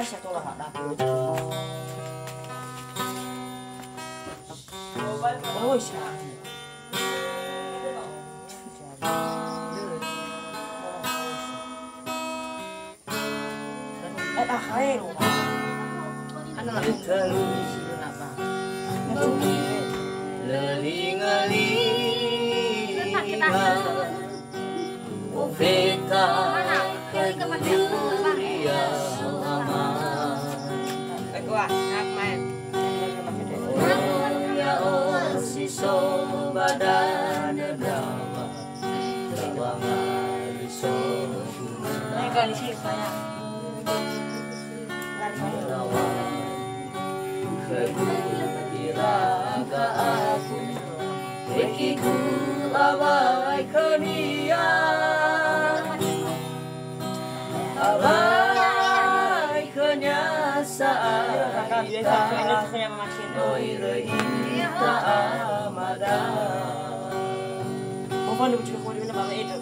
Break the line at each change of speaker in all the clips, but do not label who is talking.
siya to lahat na. Oh, siya. Ay, ano na ito? Sino na ba? Leling-alingan Ufeka Keduria Selama Ya oh siso badan dawa Tawangan iso Naikkan sih saya Kegembira aku Rekiku awai kenia Awai kenyasaan Noire ita amada Bukan lu cuma kau mana itu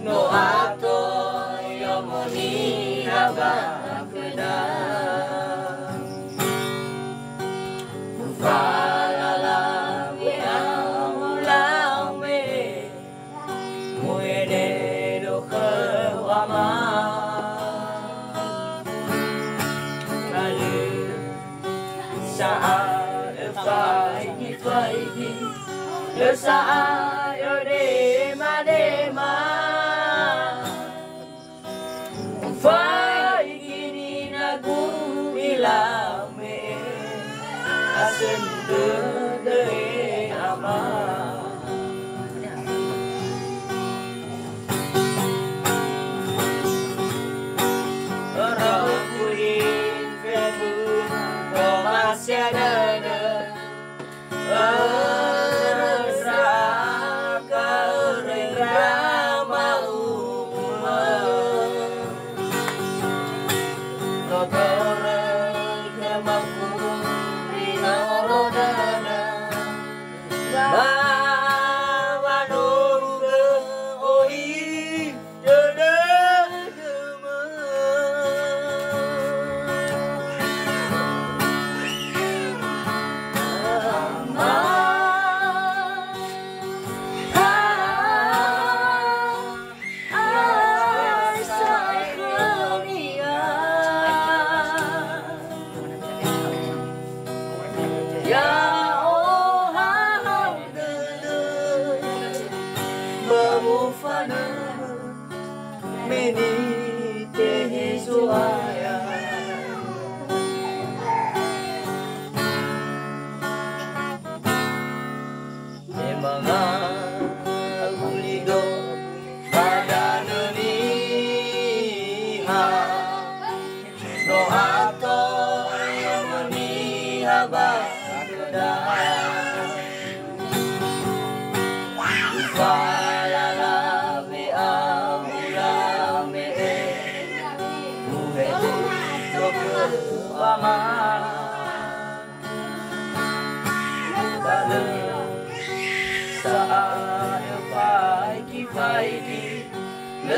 No ato yomoni abakeda Falala wiamulame Muede do kewama Kalu saat faigi Le saat yode madema Faigini nagu ilame Asen de ama Rapuin febu Komasya dada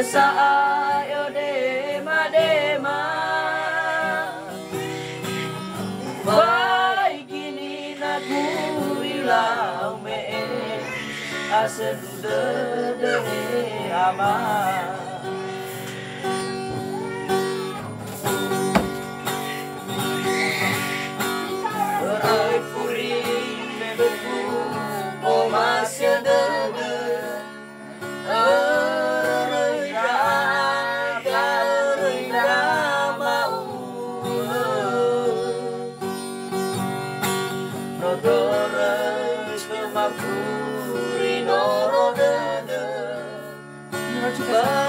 Saat dema dema Vai kini nagu ilau me Asen de ama Berai puri me beku O masya de But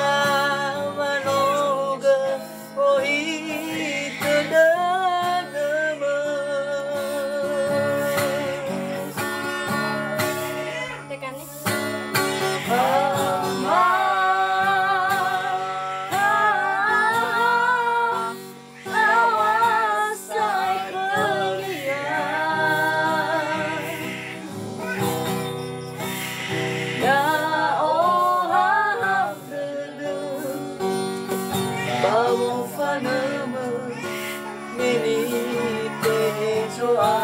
Ini te soa